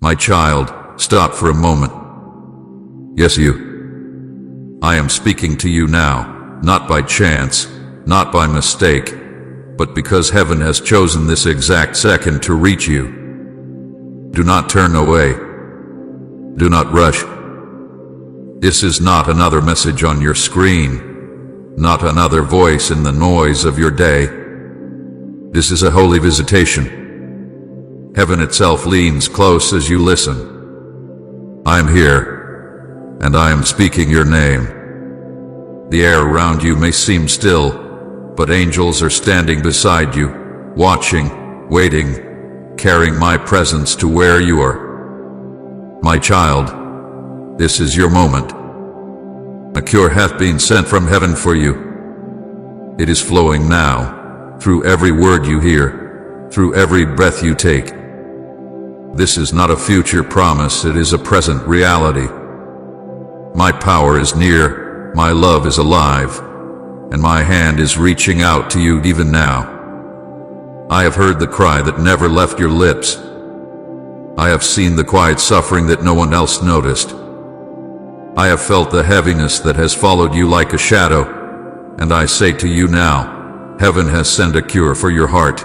My child, stop for a moment. Yes, you. I am speaking to you now, not by chance, not by mistake, but because heaven has chosen this exact second to reach you. Do not turn away. Do not rush. This is not another message on your screen, not another voice in the noise of your day. This is a holy visitation. Heaven itself leans close as you listen. I am here, and I am speaking your name. The air around you may seem still, but angels are standing beside you, watching, waiting, carrying my presence to where you are. My child, this is your moment. A cure hath been sent from heaven for you. It is flowing now, through every word you hear, through every breath you take. This is not a future promise, it is a present reality. My power is near, my love is alive, and my hand is reaching out to you even now. I have heard the cry that never left your lips. I have seen the quiet suffering that no one else noticed. I have felt the heaviness that has followed you like a shadow, and I say to you now, heaven has sent a cure for your heart,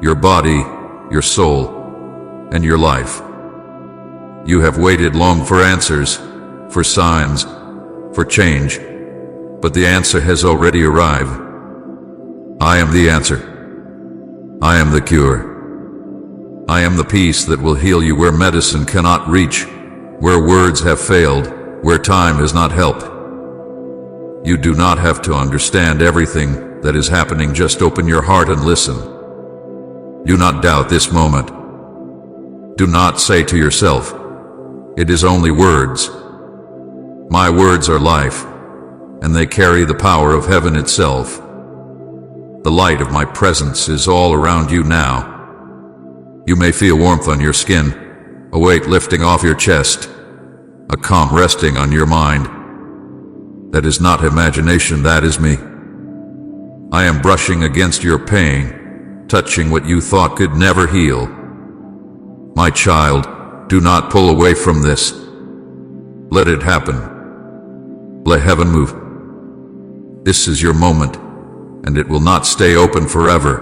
your body, your soul, and your life. You have waited long for answers, for signs, for change, but the answer has already arrived. I am the answer. I am the cure. I am the peace that will heal you where medicine cannot reach, where words have failed, where time has not helped. You do not have to understand everything that is happening, just open your heart and listen. Do not doubt this moment. Do not say to yourself, it is only words. My words are life, and they carry the power of heaven itself. The light of my presence is all around you now. You may feel warmth on your skin, a weight lifting off your chest, a calm resting on your mind. That is not imagination, that is me. I am brushing against your pain, touching what you thought could never heal. My child, do not pull away from this. Let it happen. Let heaven move. This is your moment, and it will not stay open forever.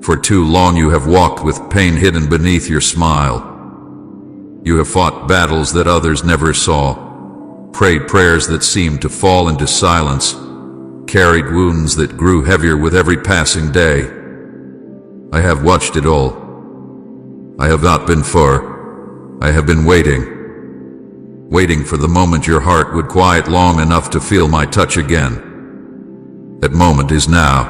For too long you have walked with pain hidden beneath your smile. You have fought battles that others never saw, prayed prayers that seemed to fall into silence, carried wounds that grew heavier with every passing day. I have watched it all. I have not been far. I have been waiting for the moment your heart would quiet long enough to feel my touch again. That moment is now.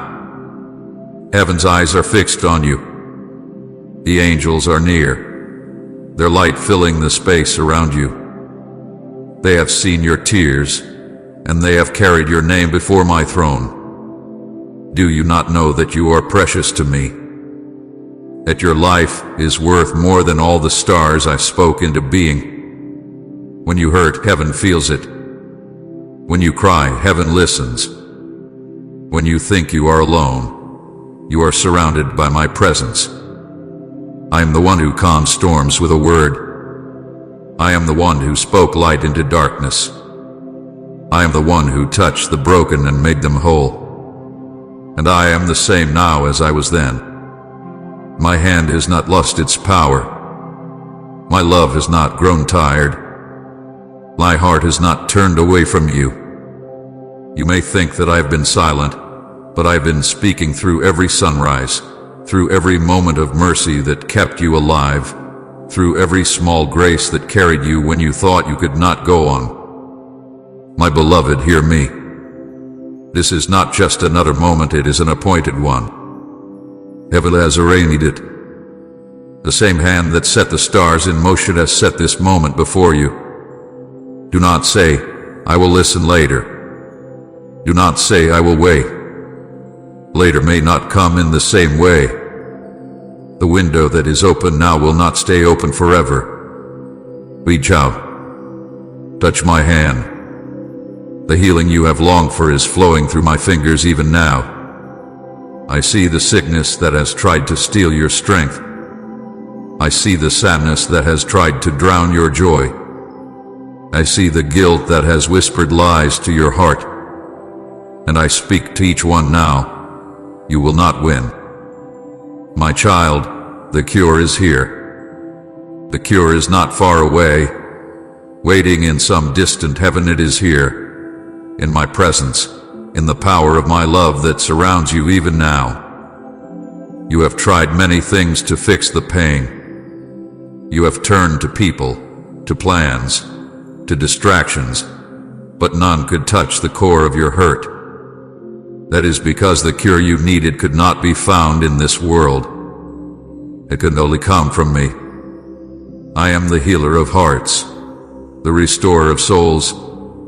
Heaven's eyes are fixed on you. The angels are near, their light filling the space around you. They have seen your tears, and they have carried your name before my throne. Do you not know that you are precious to me? That your life is worth more than all the stars I spoke into being? When you hurt, heaven feels it. When you cry, heaven listens. When you think you are alone, you are surrounded by my presence. I am the one who calms storms with a word. I am the one who spoke light into darkness. I am the one who touched the broken and made them whole. And I am the same now as I was then. My hand has not lost its power. My love has not grown tired. My heart has not turned away from you. You may think that I have been silent, but I have been speaking through every sunrise, through every moment of mercy that kept you alive, through every small grace that carried you when you thought you could not go on. My beloved, hear me. This is not just another moment, it is an appointed one. Heaven has arranged it. The same hand that set the stars in motion has set this moment before you. Do not say, I will listen later. Do not say, I will wait. Later may not come in the same way. The window that is open now will not stay open forever. Reach out. Touch my hand. The healing you have longed for is flowing through my fingers even now. I see the sickness that has tried to steal your strength. I see the sadness that has tried to drown your joy. I see the guilt that has whispered lies to your heart. And I speak to each one now. You will not win. My child, the cure is here. The cure is not far away, waiting in some distant heaven. It is here, in my presence, in the power of my love that surrounds you even now. You have tried many things to fix the pain. You have turned to people, to plans, to distractions, but none could touch the core of your hurt. That is because the cure you needed could not be found in this world. It could only come from me. I am the healer of hearts, the restorer of souls,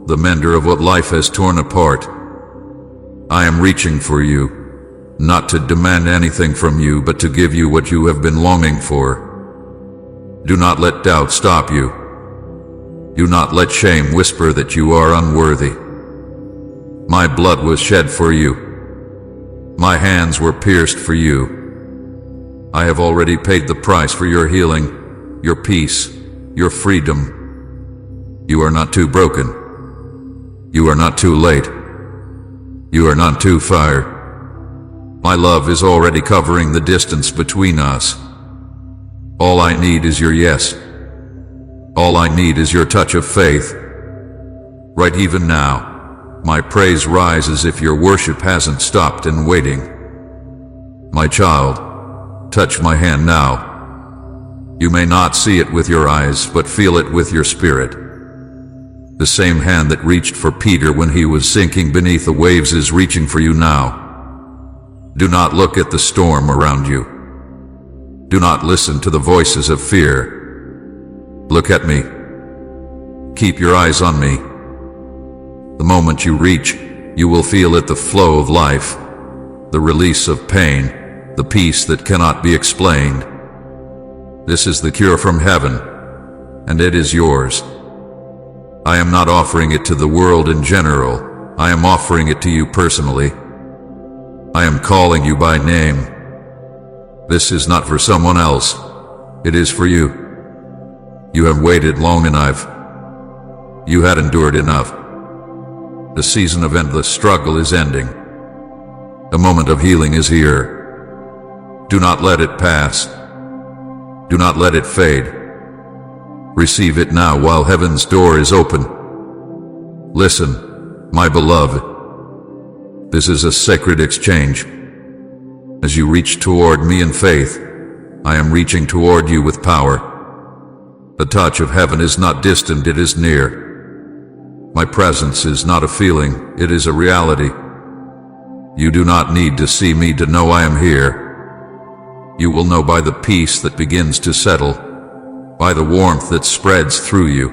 the mender of what life has torn apart. I am reaching for you, not to demand anything from you, but to give you what you have been longing for. Do not let doubt stop you. Do not let shame whisper that you are unworthy. My blood was shed for you. My hands were pierced for you. I have already paid the price for your healing, your peace, your freedom. You are not too broken. You are not too late. You are not too far. My love is already covering the distance between us. All I need is your yes. All I need is your touch of faith. Right even now, my praise rises if your worship hasn't stopped and waiting. My child, touch my hand now. You may not see it with your eyes, but feel it with your spirit. The same hand that reached for Peter when he was sinking beneath the waves is reaching for you now. Do not look at the storm around you. Do not listen to the voices of fear. Look at me. Keep your eyes on me. The moment you reach, you will feel it, the flow of life, the release of pain, the peace that cannot be explained. This is the cure from heaven, and it is yours. I am not offering it to the world in general. I am offering it to you personally. I am calling you by name. This is not for someone else. It is for you. You have waited long enough. You had endured enough. The season of endless struggle is ending. A moment of healing is here. Do not let it pass. Do not let it fade. Receive it now while heaven's door is open. Listen, my beloved. This is a sacred exchange. As you reach toward me in faith, I am reaching toward you with power. The touch of heaven is not distant, it is near. My presence is not a feeling, it is a reality. You do not need to see me to know I am here. You will know by the peace that begins to settle, by the warmth that spreads through you,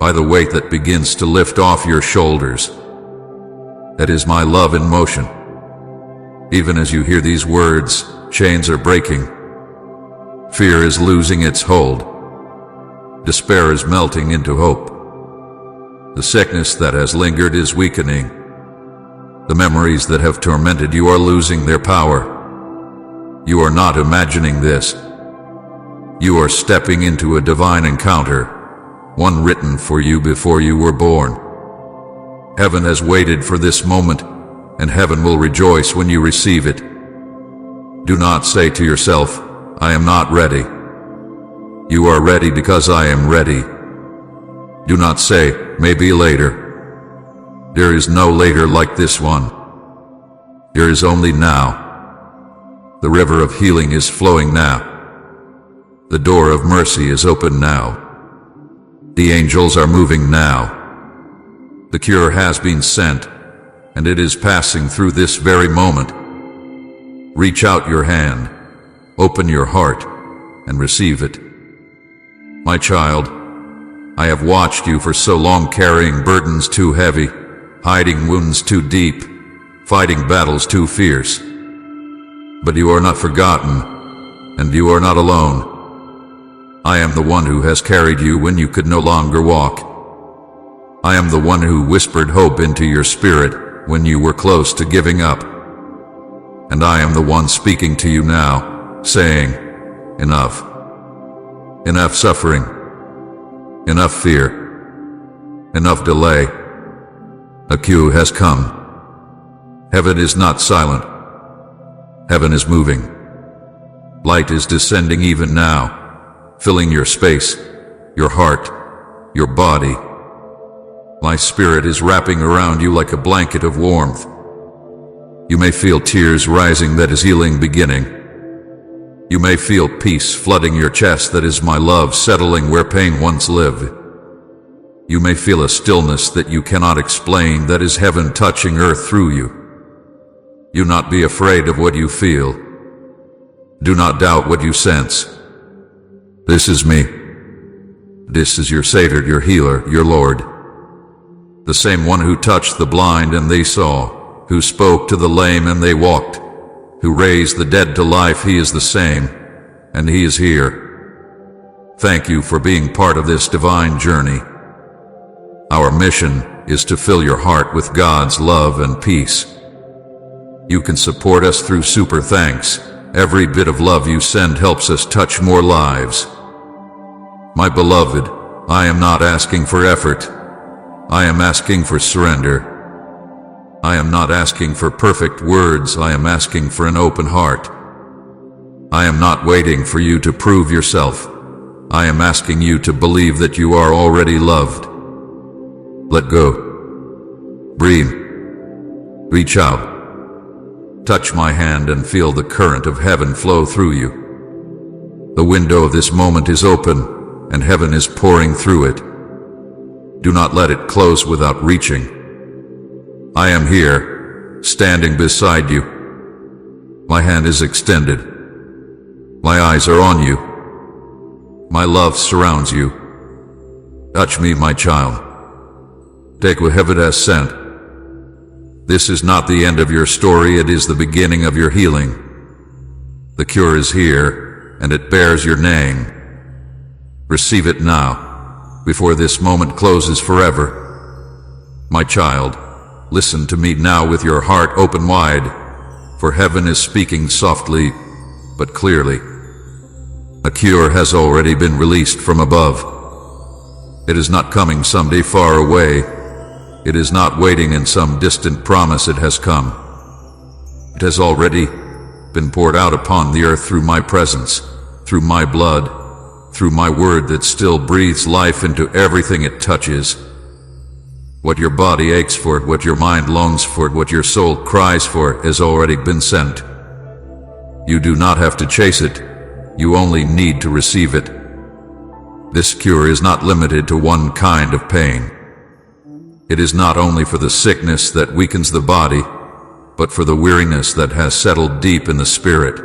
by the weight that begins to lift off your shoulders. That is my love in motion. Even as you hear these words, chains are breaking. Fear is losing its hold. Despair is melting into hope. The sickness that has lingered is weakening. The memories that have tormented you are losing their power. You are not imagining this. You are stepping into a divine encounter, one written for you before you were born. Heaven has waited for this moment, and heaven will rejoice when you receive it. Do not say to yourself, I am not ready. You are ready because I am ready. Do not say, maybe later. There is no later like this one. There is only now. The river of healing is flowing now. The door of mercy is open now. The angels are moving now. The cure has been sent, and it is passing through this very moment. Reach out your hand, open your heart, and receive it. My child, I have watched you for so long, carrying burdens too heavy, hiding wounds too deep, fighting battles too fierce. But you are not forgotten, and you are not alone. I am the one who has carried you when you could no longer walk. I am the one who whispered hope into your spirit when you were close to giving up. And I am the one speaking to you now, saying, enough. Enough suffering, enough fear, enough delay. A cue has come. Heaven is not silent. Heaven is moving. Light is descending even now, filling your space, your heart, your body. My spirit is wrapping around you like a blanket of warmth. You may feel tears rising, that is healing beginning. You may feel peace flooding your chest, that is my love settling where pain once lived. You may feel a stillness that you cannot explain, that is heaven touching earth through you. Do not be afraid of what you feel. Do not doubt what you sense. This is me. This is your Savior, your healer, your Lord. The same one who touched the blind and they saw, who spoke to the lame and they walked, who raised the dead to life. He is the same, and He is here. Thank you for being part of this divine journey. Our mission is to fill your heart with God's love and peace. You can support us through super thanks. Every bit of love you send helps us touch more lives. My beloved, I am not asking for effort. I am asking for surrender. I am not asking for perfect words. I am asking for an open heart. I am not waiting for you to prove yourself. I am asking you to believe that you are already loved. Let go. Breathe. Reach out. Touch my hand and feel the current of heaven flow through you. The window of this moment is open, and heaven is pouring through it. Do not let it close without reaching. I am here, standing beside you. My hand is extended. My eyes are on you. My love surrounds you. Touch me, my child. Take what heaven has sent. This is not the end of your story, it is the beginning of your healing. The cure is here, and it bears your name. Receive it now, before this moment closes forever. My child, listen to me now with your heart open wide, for heaven is speaking softly, but clearly. A cure has already been released from above. It is not coming someday far away. It is not waiting in some distant promise. It has come. It has already been poured out upon the earth through my presence, through my blood, through my word that still breathes life into everything it touches. What your body aches for, what your mind longs for, what your soul cries for has already been sent. You do not have to chase it. You only need to receive it. This cure is not limited to one kind of pain. It is not only for the sickness that weakens the body, but for the weariness that has settled deep in the spirit.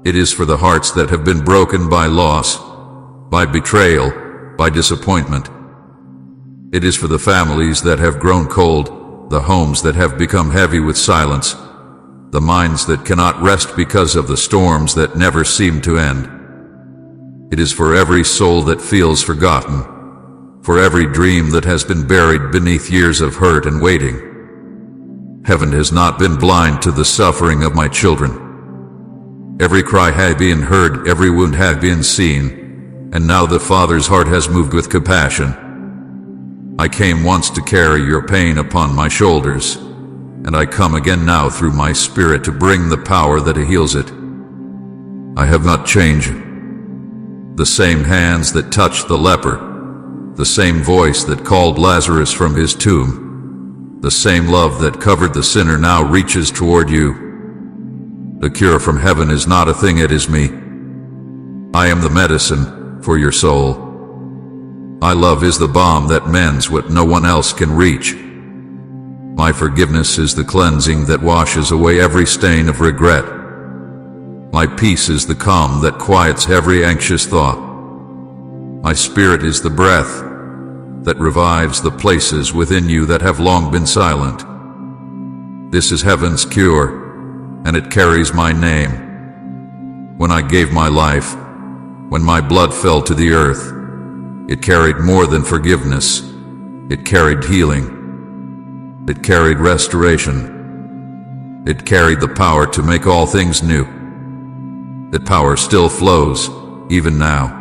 It is for the hearts that have been broken by loss, by betrayal, by disappointment. It is for the families that have grown cold, the homes that have become heavy with silence, the minds that cannot rest because of the storms that never seem to end. It is for every soul that feels forgotten, for every dream that has been buried beneath years of hurt and waiting. Heaven has not been blind to the suffering of my children. Every cry had been heard, every wound had been seen, and now the Father's heart has moved with compassion. I came once to carry your pain upon my shoulders, and I come again now through my Spirit to bring the power that heals it. I have not changed. The same hands that touched the leper, the same voice that called Lazarus from his tomb, the same love that covered the sinner now reaches toward you. The cure from heaven is not a thing, it is me. I am the medicine for your soul. My love is the balm that mends what no one else can reach. My forgiveness is the cleansing that washes away every stain of regret. My peace is the calm that quiets every anxious thought. My Spirit is the breath that revives the places within you that have long been silent. This is heaven's cure, and it carries my name. When I gave my life, when my blood fell to the earth, it carried more than forgiveness. It carried healing. It carried restoration. It carried the power to make all things new. That power still flows, even now.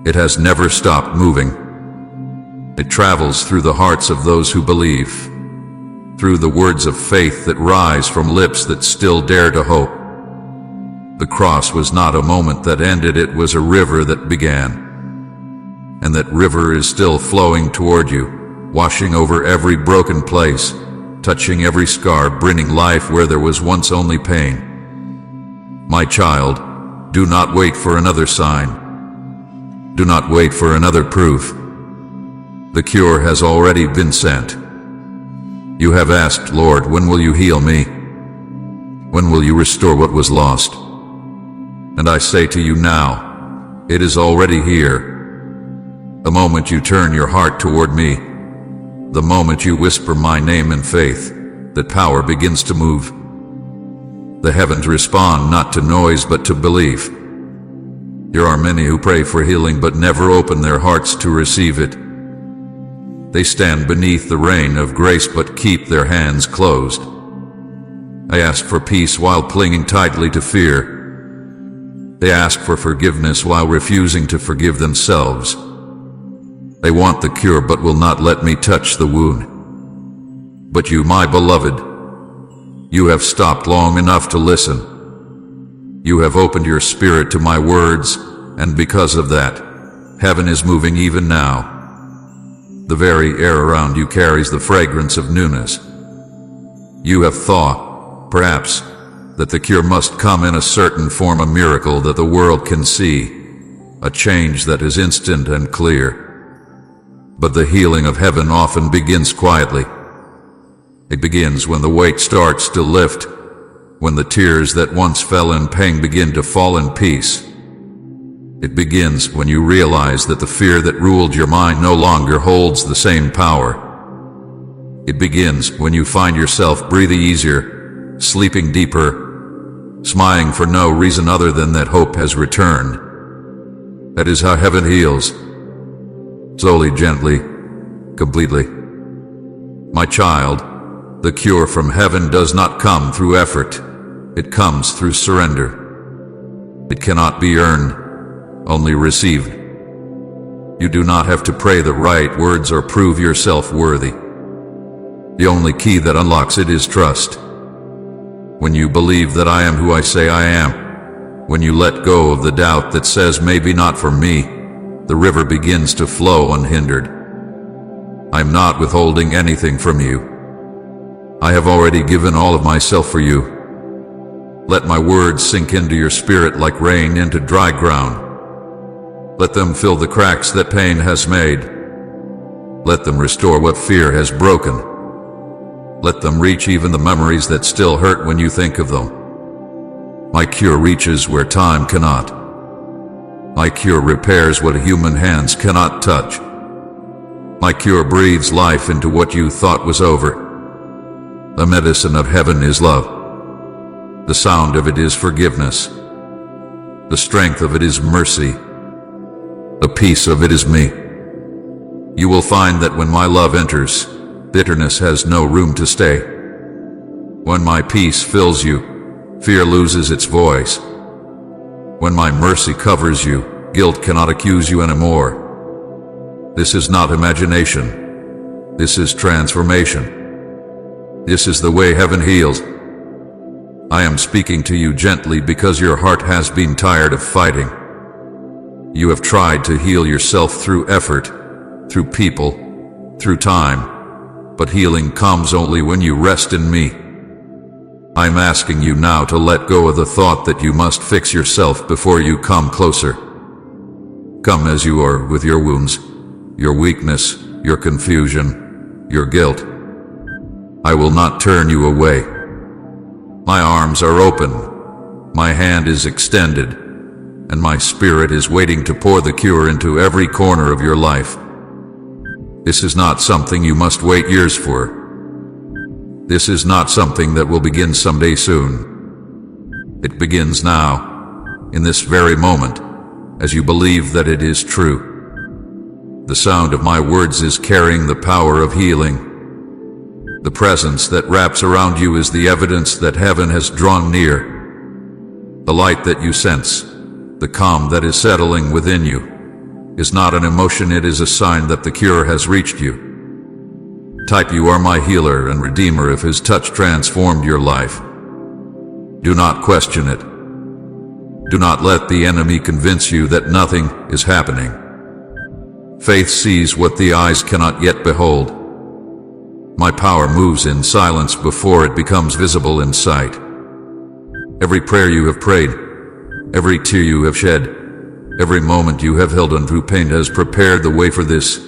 It has never stopped moving. It travels through the hearts of those who believe, through the words of faith that rise from lips that still dare to hope. The cross was not a moment that ended, it was a river that began. And that river is still flowing toward you, washing over every broken place, touching every scar, bringing life where there was once only pain. My child, do not wait for another sign. Do not wait for another proof. The cure has already been sent. You have asked, Lord, when will you heal me? When will you restore what was lost? And I say to you now, it is already here. The moment you turn your heart toward me, the moment you whisper my name in faith, that power begins to move. The heavens respond not to noise but to belief. There are many who pray for healing but never open their hearts to receive it. They stand beneath the rain of grace but keep their hands closed. I ask for peace while clinging tightly to fear. They ask for forgiveness while refusing to forgive themselves. They want the cure but will not let me touch the wound. But you, my beloved, you have stopped long enough to listen. You have opened your spirit to my words, and because of that, heaven is moving even now. The very air around you carries the fragrance of newness. You have thought, perhaps, that the cure must come in a certain form, a miracle that the world can see, a change that is instant and clear. But the healing of heaven often begins quietly. It begins when the weight starts to lift, when the tears that once fell in pain begin to fall in peace. It begins when you realize that the fear that ruled your mind no longer holds the same power. It begins when you find yourself breathing easier, sleeping deeper, smiling for no reason other than that hope has returned. That is how heaven heals. Slowly, gently, completely. My child, the cure from heaven does not come through effort. It comes through surrender. It cannot be earned, only received. You do not have to pray the right words or prove yourself worthy. The only key that unlocks it is trust. When you believe that I am who I say I am, when you let go of the doubt that says maybe not for me, the river begins to flow unhindered. I am not withholding anything from you. I have already given all of myself for you. Let my words sink into your spirit like rain into dry ground. Let them fill the cracks that pain has made. Let them restore what fear has broken. Let them reach even the memories that still hurt when you think of them. My cure reaches where time cannot. My cure repairs what human hands cannot touch. My cure breathes life into what you thought was over. The medicine of heaven is love. The sound of it is forgiveness. The strength of it is mercy. The peace of it is me. You will find that when my love enters, bitterness has no room to stay. When my peace fills you, fear loses its voice. When my mercy covers you, guilt cannot accuse you anymore. This is not imagination. This is transformation. This is the way heaven heals. I am speaking to you gently because your heart has been tired of fighting. You have tried to heal yourself through effort, through people, through time, but healing comes only when you rest in me. I'm asking you now to let go of the thought that you must fix yourself before you come closer. Come as you are with your wounds, your weakness, your confusion, your guilt. I will not turn you away. My arms are open, my hand is extended, and my spirit is waiting to pour the cure into every corner of your life. This is not something you must wait years for. This is not something that will begin someday soon. It begins now, in this very moment, as you believe that it is true. The sound of my words is carrying the power of healing. The presence that wraps around you is the evidence that heaven has drawn near. The light that you sense, the calm that is settling within you, is not an emotion, it is a sign that the cure has reached you. Type "You are my healer and redeemer" if his touch transformed your life. Do not question it. Do not let the enemy convince you that nothing is happening. Faith sees what the eyes cannot yet behold. My power moves in silence before it becomes visible in sight. Every prayer you have prayed, every tear you have shed, every moment you have held on through pain has prepared the way for this.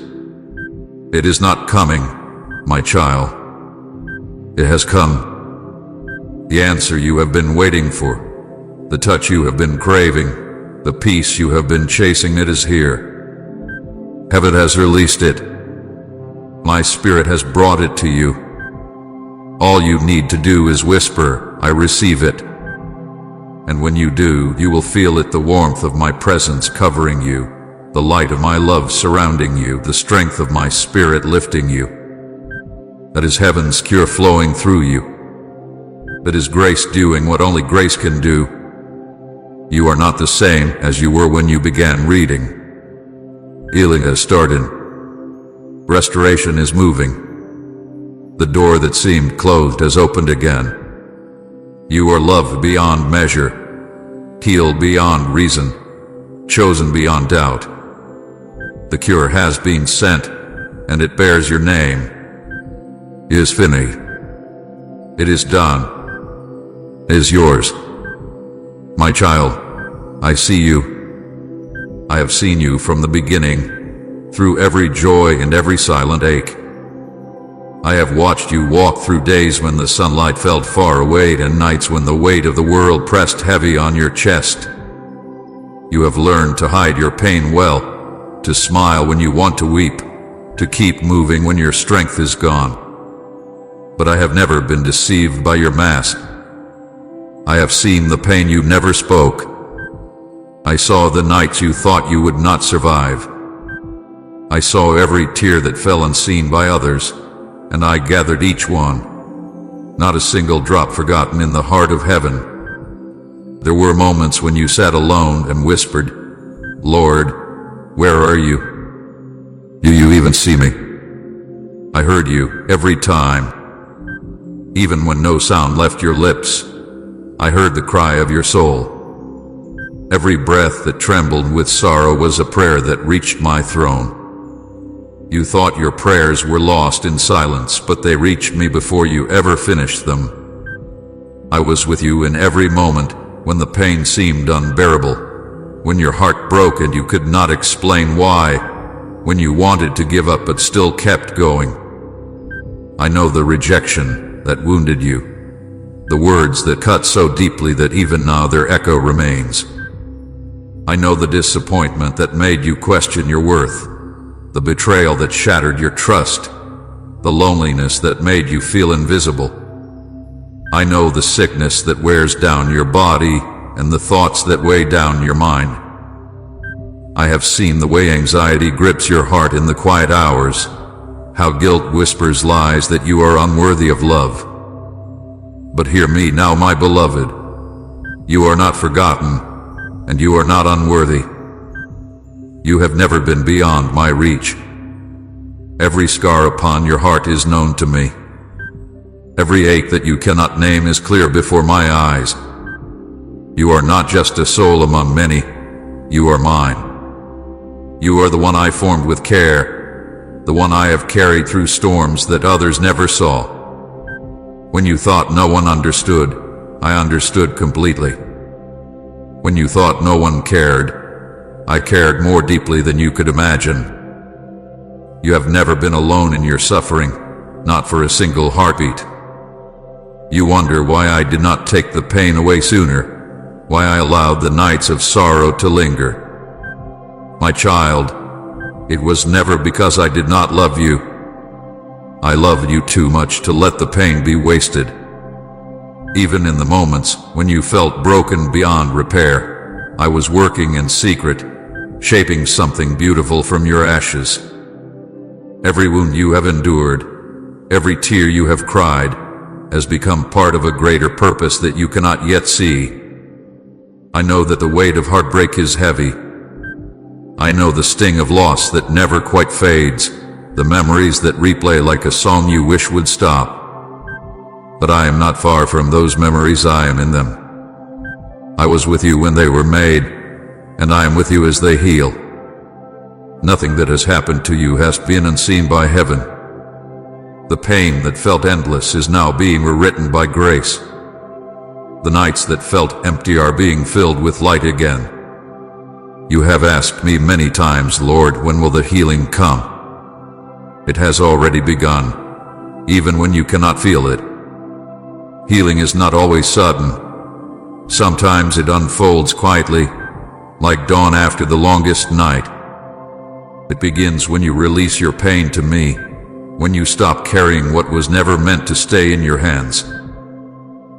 It is not coming, my child. It has come. The answer you have been waiting for, the touch you have been craving, the peace you have been chasing, it is here. Heaven has released it. My Spirit has brought it to you. All you need to do is whisper, "I receive it." And when you do, you will feel it, the warmth of my presence covering you, the light of my love surrounding you, the strength of my Spirit lifting you. That is heaven's cure flowing through you. That is grace doing what only grace can do. You are not the same as you were when you began reading. Healing has started. Restoration is moving. The door that seemed closed has opened again. You are loved beyond measure, healed beyond reason, chosen beyond doubt. The cure has been sent, and it bears your name. It is finished. It is done. It is yours. My child, I see you. I have seen you from the beginning, through every joy and every silent ache. I have watched you walk through days when the sunlight felt far away and nights when the weight of the world pressed heavy on your chest. You have learned to hide your pain well, to smile when you want to weep, to keep moving when your strength is gone. But I have never been deceived by your mask. I have seen the pain you never spoke. I saw the nights you thought you would not survive. I saw every tear that fell unseen by others, and I gathered each one, not a single drop forgotten in the heart of heaven. There were moments when you sat alone and whispered, "Lord, where are you? Do you even see me?" I heard you every time. Even when no sound left your lips, I heard the cry of your soul. Every breath that trembled with sorrow was a prayer that reached my throne. You thought your prayers were lost in silence, but they reached me before you ever finished them. I was with you in every moment when the pain seemed unbearable, when your heart broke and you could not explain why, when you wanted to give up but still kept going. I know the rejection that wounded you, the words that cut so deeply that even now their echo remains. I know the disappointment that made you question your worth, the betrayal that shattered your trust, the loneliness that made you feel invisible. I know the sickness that wears down your body and the thoughts that weigh down your mind. I have seen the way anxiety grips your heart in the quiet hours, how guilt whispers lies that you are unworthy of love. But hear me now, my beloved. You are not forgotten, and you are not unworthy. You have never been beyond my reach. Every scar upon your heart is known to me. Every ache that you cannot name is clear before my eyes. You are not just a soul among many. You are mine. You are the one I formed with care, the one I have carried through storms that others never saw. When you thought no one understood, I understood completely. When you thought no one cared, I cared more deeply than you could imagine. You have never been alone in your suffering, not for a single heartbeat. You wonder why I did not take the pain away sooner, why I allowed the nights of sorrow to linger. My child, it was never because I did not love you. I loved you too much to let the pain be wasted. Even in the moments when you felt broken beyond repair, I was working in secret, shaping something beautiful from your ashes. Every wound you have endured, every tear you have cried, has become part of a greater purpose that you cannot yet see. I know that the weight of heartbreak is heavy. I know the sting of loss that never quite fades, the memories that replay like a song you wish would stop. But I am not far from those memories, I am in them. I was with you when they were made, and I am with you as they heal. Nothing that has happened to you has been unseen by heaven. The pain that felt endless is now being rewritten by grace. The nights that felt empty are being filled with light again. You have asked me many times, Lord, when will the healing come? It has already begun, even when you cannot feel it. Healing is not always sudden. Sometimes it unfolds quietly, like dawn after the longest night. It begins when you release your pain to me, when you stop carrying what was never meant to stay in your hands.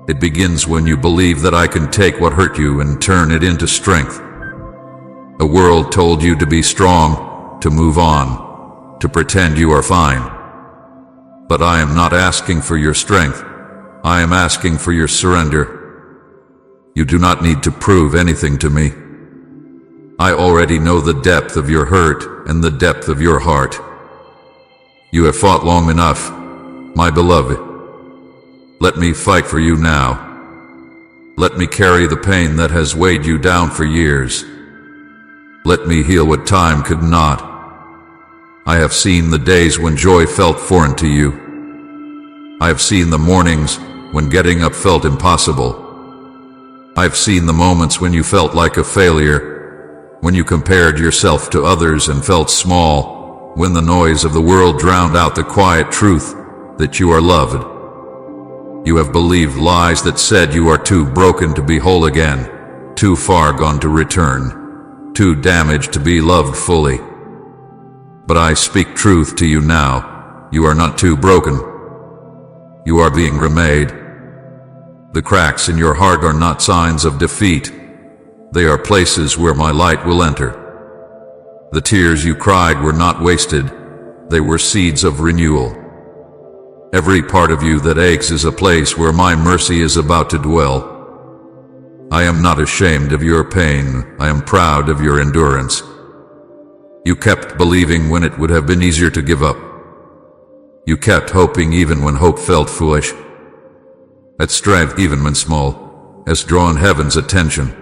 It begins when you believe that I can take what hurt you and turn it into strength. The world told you to be strong, to move on, to pretend you are fine. But I am not asking for your strength. I am asking for your surrender. You do not need to prove anything to me. I already know the depth of your hurt and the depth of your heart. You have fought long enough, my beloved. Let me fight for you now. Let me carry the pain that has weighed you down for years. Let me heal what time could not. I have seen the days when joy felt foreign to you. I have seen the mornings when getting up felt impossible. I have seen the moments when you felt like a failure, when you compared yourself to others and felt small, when the noise of the world drowned out the quiet truth that you are loved. You have believed lies that said you are too broken to be whole again, too far gone to return, too damaged to be loved fully. But I speak truth to you now. You are not too broken. You are being remade. The cracks in your heart are not signs of defeat. They are places where my light will enter. The tears you cried were not wasted. They were seeds of renewal. Every part of you that aches is a place where my mercy is about to dwell. I am not ashamed of your pain. I am proud of your endurance. You kept believing when it would have been easier to give up. You kept hoping even when hope felt foolish. That strength, even when small, has drawn heaven's attention.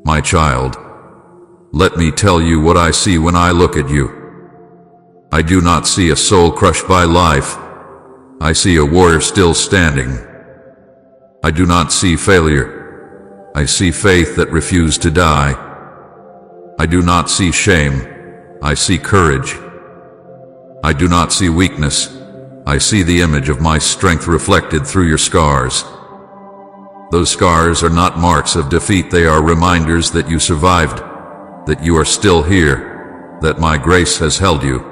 My child, let me tell you what I see when I look at you. I do not see a soul crushed by life. I see a warrior still standing. I do not see failure. I see faith that refused to die. I do not see shame. I see courage. I do not see weakness. I see the image of my strength reflected through your scars. Those scars are not marks of defeat. They are reminders that you survived, that you are still here, that my grace has held you.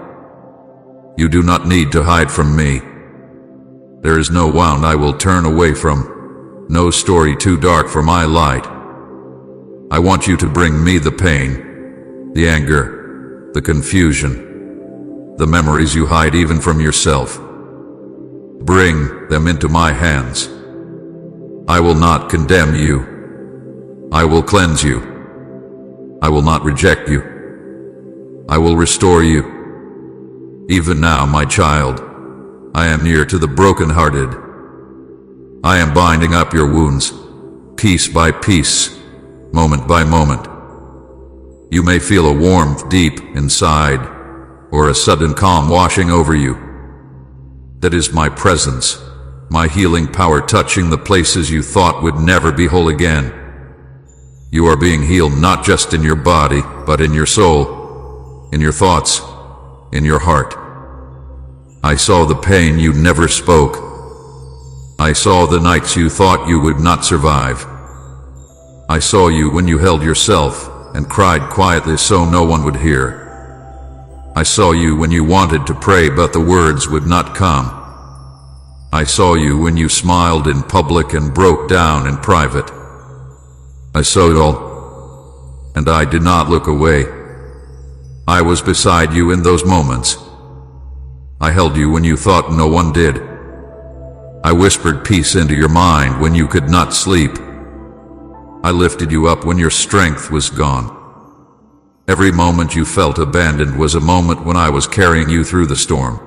You do not need to hide from me. There is no wound I will turn away from. No story too dark for my light. I want you to bring me the pain, the anger, the confusion, the memories you hide even from yourself. Bring them into my hands. I will not condemn you. I will cleanse you. I will not reject you. I will restore you. Even now, my child, I am near to the brokenhearted. I am binding up your wounds, piece by piece, moment by moment. You may feel a warmth deep inside, or a sudden calm washing over you. That is my presence, my healing power touching the places you thought would never be whole again. You are being healed not just in your body, but in your soul, in your thoughts, in your heart. I saw the pain you never spoke. I saw the nights you thought you would not survive. I saw you when you held yourself and cried quietly so no one would hear. I saw you when you wanted to pray but the words would not come. I saw you when you smiled in public and broke down in private. I saw it all, and I did not look away. I was beside you in those moments. I held you when you thought no one did. I whispered peace into your mind when you could not sleep. I lifted you up when your strength was gone. Every moment you felt abandoned was a moment when I was carrying you through the storm.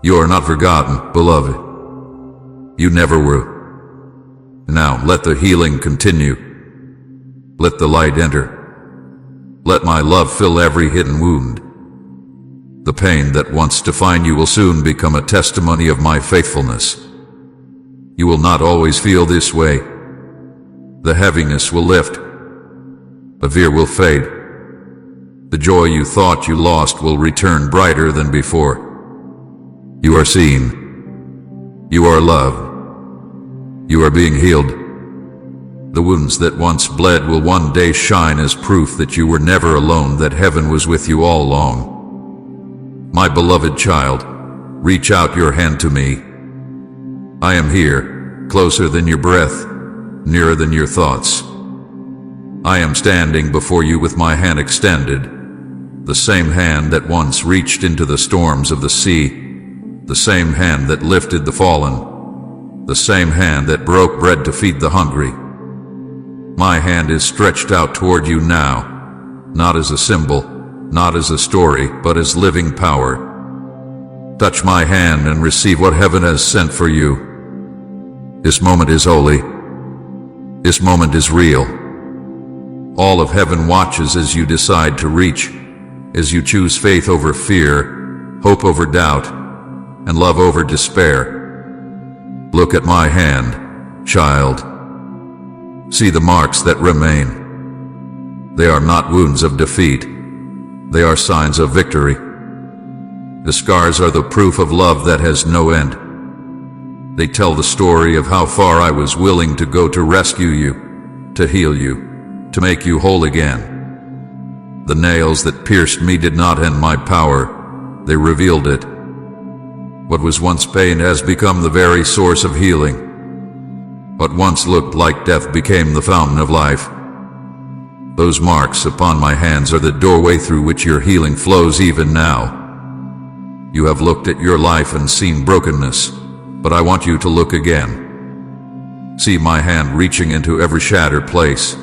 You are not forgotten, beloved. You never were. Now let the healing continue. Let the light enter. Let my love fill every hidden wound. The pain that once defined you will soon become a testimony of my faithfulness. You will not always feel this way. The heaviness will lift. The fear will fade. The joy you thought you lost will return brighter than before. You are seen. You are loved. You are being healed. The wounds that once bled will one day shine as proof that you were never alone, that heaven was with you all along. My beloved child, reach out your hand to me. I am here, closer than your breath, nearer than your thoughts. I am standing before you with my hand extended, the same hand that once reached into the storms of the sea, the same hand that lifted the fallen, the same hand that broke bread to feed the hungry. My hand is stretched out toward you now, not as a symbol, not as a story, but as living power. Touch my hand and receive what heaven has sent for you. This moment is holy. This moment is real. All of heaven watches as you decide to reach, as you choose faith over fear, hope over doubt, and love over despair. Look at my hand, child. See the marks that remain. They are not wounds of defeat. They are signs of victory. The scars are the proof of love that has no end. They tell the story of how far I was willing to go to rescue you, to heal you, to make you whole again. The nails that pierced me did not end my power. They revealed it. What was once pain has become the very source of healing. What once looked like death became the fountain of life. Those marks upon my hands are the doorway through which your healing flows even now. You have looked at your life and seen brokenness, but I want you to look again. See my hand reaching into every shattered place,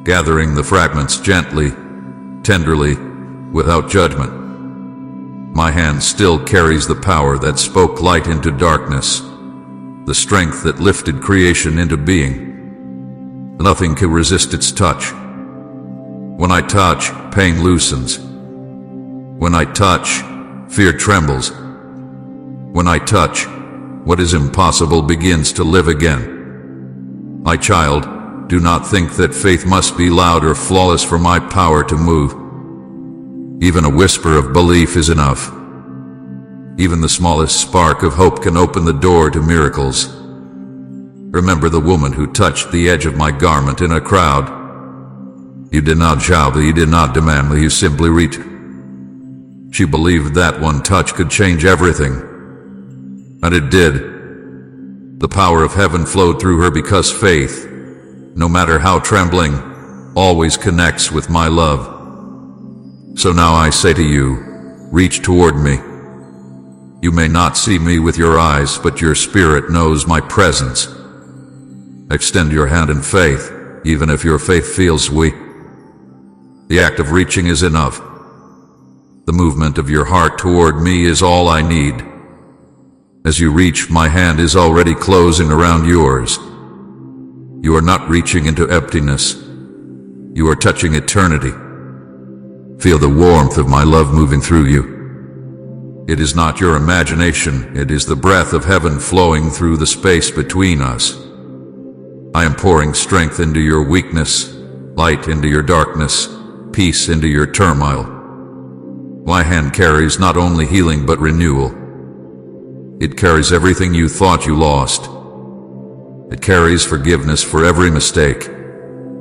gathering the fragments gently, tenderly, without judgment. My hand still carries the power that spoke light into darkness, the strength that lifted creation into being. Nothing can resist its touch. When I touch, pain loosens. When I touch, fear trembles. When I touch, what is impossible begins to live again. My child, do not think that faith must be loud or flawless for my power to move. Even a whisper of belief is enough. Even the smallest spark of hope can open the door to miracles. Remember the woman who touched the edge of my garment in a crowd. You did not shout, you did not demand, you simply reached. She believed that one touch could change everything. And it did. The power of heaven flowed through her because faith, no matter how trembling, always connects with my love. So now I say to you, reach toward me. You may not see me with your eyes, but your spirit knows my presence. Extend your hand in faith, even if your faith feels weak. The act of reaching is enough. The movement of your heart toward me is all I need. As you reach, my hand is already closing around yours. You are not reaching into emptiness. You are touching eternity. Feel the warmth of my love moving through you. It is not your imagination, it is the breath of heaven flowing through the space between us. I am pouring strength into your weakness, light into your darkness, peace into your turmoil. My hand carries not only healing but renewal. It carries everything you thought you lost. It carries forgiveness for every mistake,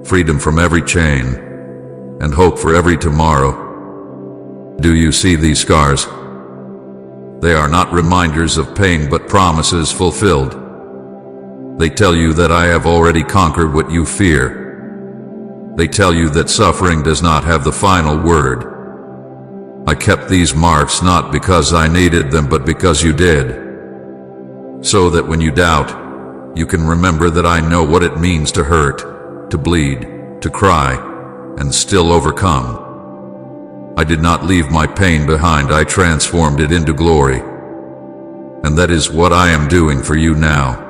freedom from every chain, and hope for every tomorrow. Do you see these scars? They are not reminders of pain but promises fulfilled. They tell you that I have already conquered what you fear. They tell you that suffering does not have the final word. I kept these marks not because I needed them but because you did. So that when you doubt, you can remember that I know what it means to hurt, to bleed, to cry, and still overcome. I did not leave my pain behind, I transformed it into glory. And that is what I am doing for you now.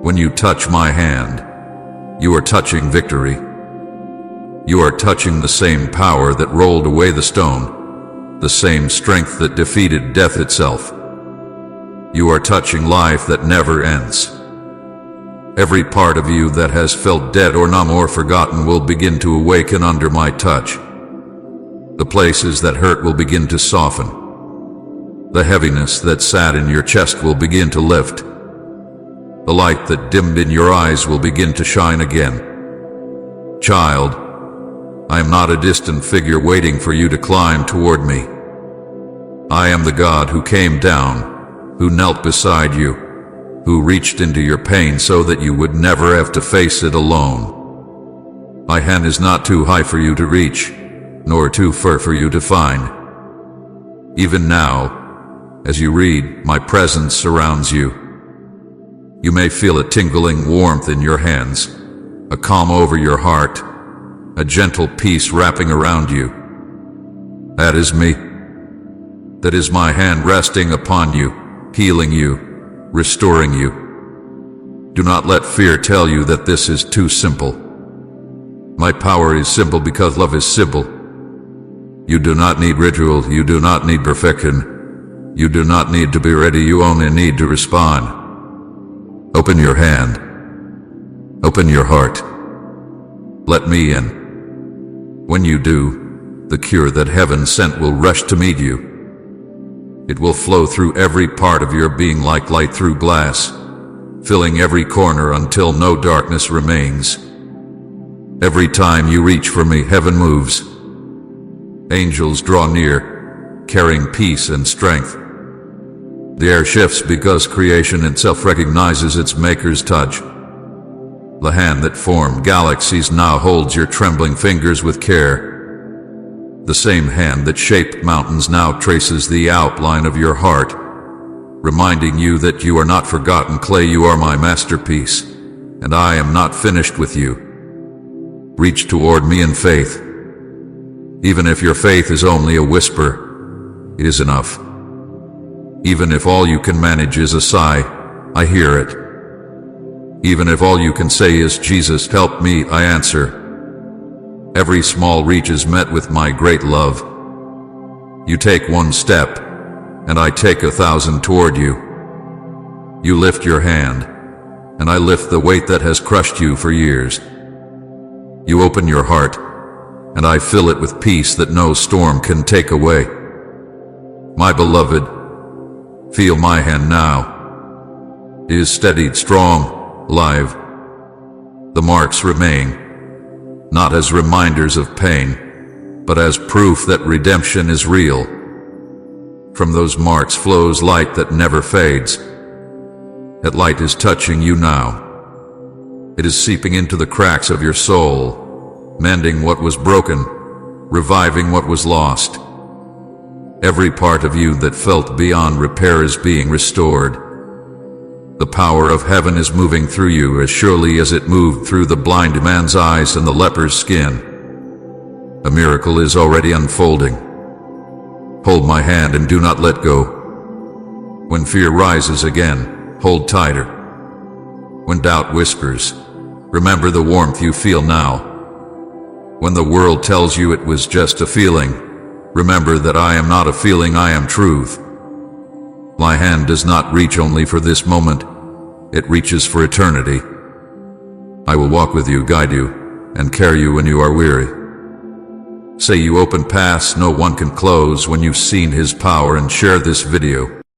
When you touch my hand, you are touching victory. You are touching the same power that rolled away the stone, the same strength that defeated death itself. You are touching life that never ends. Every part of you that has felt dead or numb or forgotten will begin to awaken under my touch. The places that hurt will begin to soften. The heaviness that sat in your chest will begin to lift. The light that dimmed in your eyes will begin to shine again. Child, I am not a distant figure waiting for you to climb toward me. I am the God who came down, who knelt beside you, who reached into your pain so that you would never have to face it alone. My hand is not too high for you to reach, nor too far for you to find. Even now, as you read, my presence surrounds you. You may feel a tingling warmth in your hands, a calm over your heart, a gentle peace wrapping around you. That is me. That is my hand resting upon you, healing you, restoring you. Do not let fear tell you that this is too simple. My power is simple because love is simple. You do not need ritual, you do not need perfection. You do not need to be ready, you only need to respond. Open your hand. Open your heart. Let me in. When you do, the cure that heaven sent will rush to meet you. It will flow through every part of your being like light through glass, filling every corner until no darkness remains. Every time you reach for me, heaven moves. Angels draw near, carrying peace and strength. The air shifts because creation itself recognizes its maker's touch. The hand that formed galaxies now holds your trembling fingers with care. The same hand that shaped mountains now traces the outline of your heart, reminding you that you are not forgotten clay, you are my masterpiece, and I am not finished with you. Reach toward me in faith. Even if your faith is only a whisper, it is enough. Even if all you can manage is a sigh, I hear it. Even if all you can say is, Jesus, help me, I answer. Every small reach is met with my great love. You take one step, and I take 1,000 toward you. You lift your hand, and I lift the weight that has crushed you for years. You open your heart, and I fill it with peace that no storm can take away. My beloved, feel my hand now. It is steadied, strong, alive. The marks remain, not as reminders of pain, but as proof that redemption is real. From those marks flows light that never fades. That light is touching you now. It is seeping into the cracks of your soul, mending what was broken, reviving what was lost. Every part of you that felt beyond repair is being restored. The power of heaven is moving through you as surely as it moved through the blind man's eyes and the leper's skin. A miracle is already unfolding. Hold my hand and do not let go. When fear rises again, hold tighter. When doubt whispers, remember the warmth you feel now. When the world tells you it was just a feeling, remember that I am not a feeling, I am truth. My hand does not reach only for this moment, it reaches for eternity. I will walk with you, guide you, and carry you when you are weary. Say you open paths no one can close when you've seen His power, and share this video.